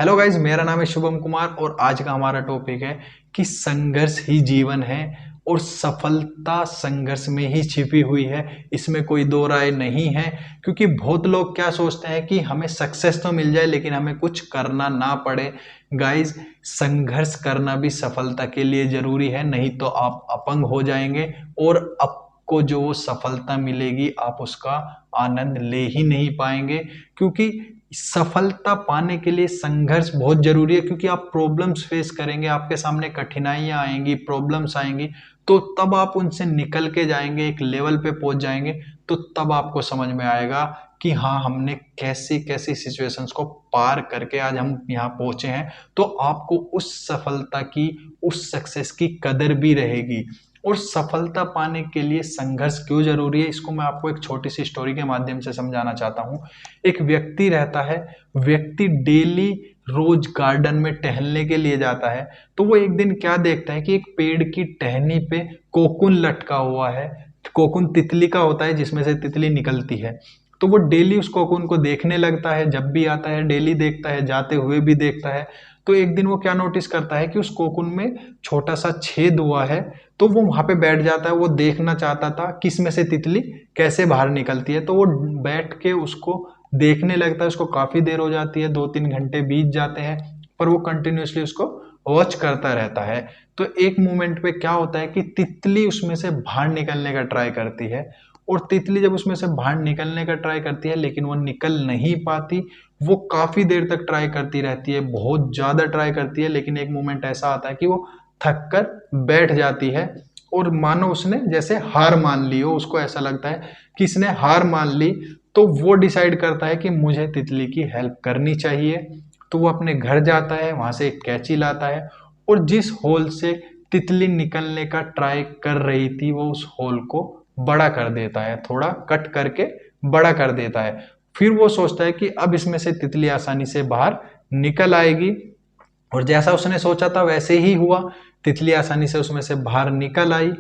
Hello guys, मेरा नाम है शुभम कुमार और आज का हमारा टॉपिक है कि संघर्ष ही जीवन है और सफलता संघर्ष में ही छिपी हुई है। इसमें कोई दो राय नहीं है, क्योंकि बहुत लोग क्या सोचते हैं कि हमें सक्सेस तो मिल जाए लेकिन हमें कुछ करना ना पड़े। गाइज, संघर्ष करना भी सफलता के लिए जरूरी है, नहीं तो आप अपंग हो जाएंगे और आपको जो वो सफलता मिलेगी आप उसका आनंद ले ही नहीं पाएंगे। क्योंकि सफलता पाने के लिए संघर्ष बहुत जरूरी है, क्योंकि आप प्रॉब्लम्स फेस करेंगे, आपके सामने कठिनाइयां आएंगी, प्रॉब्लम्स आएंगी, तो तब आप उनसे निकल के जाएंगे, एक लेवल पे पहुंच जाएंगे। तो तब आपको समझ में आएगा कि हाँ, हमने कैसी कैसी सिचुएशंस को पार करके आज हम यहाँ पहुंचे हैं। तो आपको उस सफलता की, उस सक्सेस की कदर भी रहेगी। और सफलता पाने के लिए संघर्ष क्यों जरूरी है, इसको मैं आपको एक छोटी सी स्टोरी के माध्यम से समझाना चाहता हूँ। एक व्यक्ति रहता है, व्यक्ति डेली रोज गार्डन में टहलने के लिए जाता है। तो वो एक दिन क्या देखता है कि एक पेड़ की टहनी पे कोकून लटका हुआ है। कोकून तितली का होता है, जिसमें से तितली निकलती है। तो वो डेली उस कोकून को देखने लगता है, जब भी आता है डेली देखता है, जाते हुए भी देखता है। तो एक दिन वो क्या नोटिस करता है कि उस कोकून में छोटा सा छेद हुआ है। तो वो वहां पे बैठ जाता है, वो देखना चाहता था किस में से तितली कैसे बाहर निकलती है। तो वो बैठ के उसको देखने लगता है। उसको काफी देर हो जाती है, 2-3 घंटे बीत जाते हैं, पर वो कंटिन्यूअसली उसको वॉच करता रहता है। तो एक मोमेंट पे क्या होता है कि तितली उसमें से बाहर निकलने का ट्राई करती है। और तितली जब उसमें से बाहर निकलने का ट्राई करती है लेकिन वो निकल नहीं पाती। वो काफी देर तक ट्राई करती रहती है, बहुत ज्यादा ट्राई करती है, लेकिन एक मोमेंट ऐसा आता है कि वो थक कर बैठ जाती है। और मानो उसने जैसे हार मान ली हो, उसको ऐसा लगता है कि इसने हार मान ली। तो वो डिसाइड करता है कि मुझे तितली की हेल्प करनी चाहिए। तो वो अपने घर जाता है, वहां से एक कैंची लाता है और जिस होल से तितली निकलने का ट्राई कर रही थी वो उस होल को बड़ा कर देता है, थोड़ा कट करके बड़ा कर देता है। फिर वो सोचता है कि अब इसमें से तितली आसानी से बाहर निकल आएगी। और जैसा उसने सोचा था वैसे ही हुआ, तितली आसानी से उसमें से बाहर निकल आई।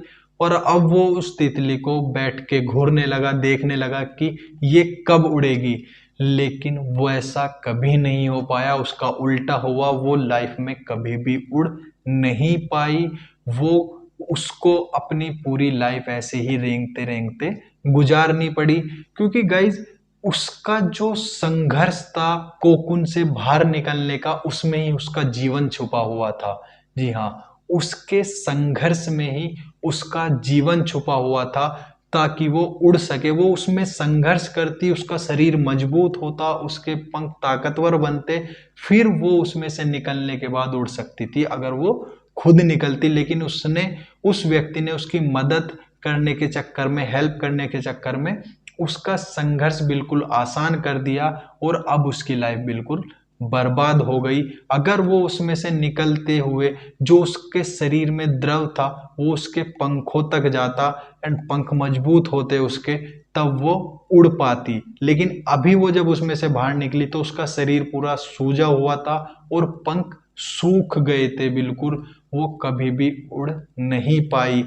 और अब वो उस तितली को बैठ के घूरने लगा, देखने लगा कि ये कब उड़ेगी। लेकिन वो ऐसा कभी नहीं हो पाया, उसका उल्टा हुआ, वो लाइफ में कभी भी उड़ नहीं पाई। वो उसको अपनी पूरी लाइफ ऐसे ही रेंगते रेंगते गुजारनी पड़ी। क्योंकि गाइज, उसका जो संघर्ष था कोकुन से बाहर निकलने का, उसमें ही उसका जीवन छुपा हुआ था। जी हाँ, उसके संघर्ष में ही उसका जीवन छुपा हुआ था, ताकि वो उड़ सके। वो उसमें संघर्ष करती, उसका शरीर मजबूत होता, उसके पंख ताकतवर बनते, फिर वो उसमें से निकलने के बाद उड़ सकती थी, अगर वो खुद निकलती। लेकिन उस व्यक्ति ने उसकी मदद करने के चक्कर में, हेल्प करने के चक्कर में उसका संघर्ष बिल्कुल आसान कर दिया और अब उसकी लाइफ बिल्कुल बर्बाद हो गई। अगर वो उसमें से निकलते हुए जो उसके शरीर में द्रव था वो उसके पंखों तक जाता एंड पंख मजबूत होते उसके, तब वो उड़ पाती। लेकिन अभी वो जब उसमें से बाहर निकली तो उसका शरीर पूरा सूजा हुआ था और पंख सूख गए थे बिल्कुल। वो कभी भी उड़ नहीं पाई,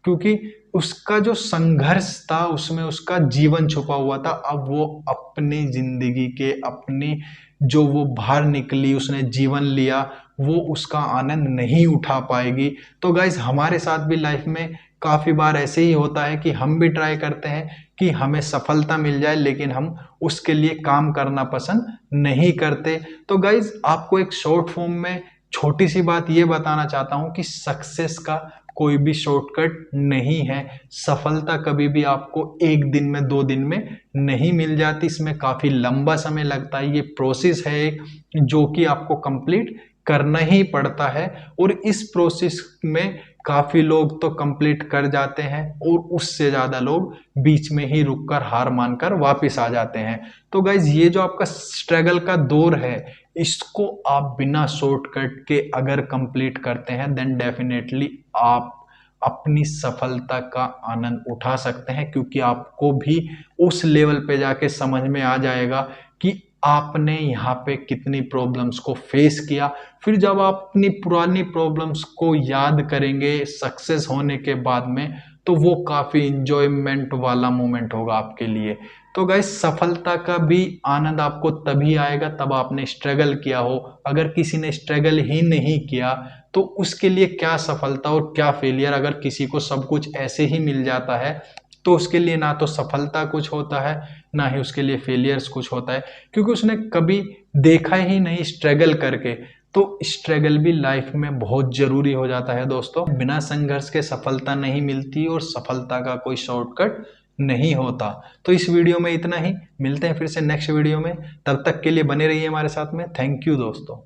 क्योंकि उसका जो संघर्ष था उसमें उसका जीवन छुपा हुआ था। अब वो अपनी जिंदगी के, अपनी जो वो बाहर निकली, उसने जीवन लिया, वो उसका आनंद नहीं उठा पाएगी। तो गाइज, हमारे साथ भी लाइफ में काफी बार ऐसे ही होता है कि हम भी ट्राई करते हैं कि हमें सफलता मिल जाए, लेकिन हम उसके लिए काम करना पसंद नहीं करते। तो गाइज, आपको एक शॉर्ट फॉर्म में छोटी सी बात ये बताना चाहता हूं कि सक्सेस का कोई भी शॉर्टकट नहीं है। सफलता कभी भी आपको एक दिन में, 2 दिन में नहीं मिल जाती, इसमें काफी लंबा समय लगता है। ये प्रोसेस है एक, जो कि आपको कंप्लीट करना ही पड़ता है। और इस प्रोसेस में काफी लोग तो कंप्लीट कर जाते हैं और उससे ज्यादा लोग बीच में ही रुककर, हार मानकर वापस आ जाते हैं। तो गाइज, ये जो आपका स्ट्रगल का दौर है, इसको आप बिना शॉर्टकट के अगर कंप्लीट करते हैं देन डेफिनेटली आप अपनी सफलता का आनंद उठा सकते हैं। क्योंकि आपको भी उस लेवल पे जाके समझ में आ जाएगा कि आपने यहाँ पे कितनी प्रॉब्लम्स को फेस किया। फिर जब आप अपनी पुरानी प्रॉब्लम्स को याद करेंगे सक्सेस होने के बाद में, तो वो काफी इंजॉयमेंट वाला मोमेंट होगा आपके लिए। तो गाइस सफलता का भी आनंद आपको तभी आएगा तब आपने स्ट्रगल किया हो। अगर किसी ने स्ट्रगल ही नहीं किया तो उसके लिए क्या सफलता और क्या फेलियर। अगर किसी को सब कुछ ऐसे ही मिल जाता है तो उसके लिए ना तो सफलता कुछ होता है, ना ही उसके लिए फेलियर्स कुछ होता है, क्योंकि उसने कभी देखा ही नहीं स्ट्रगल करके। तो स्ट्रगल भी लाइफ में बहुत जरूरी हो जाता है दोस्तों। बिना संघर्ष के सफलता नहीं मिलती और सफलता का कोई शॉर्टकट नहीं होता। तो इस वीडियो में इतना ही, मिलते हैं फिर से नेक्स्ट वीडियो में। तब तक के लिए बने रहिए हमारे साथ में। थैंक यू दोस्तों।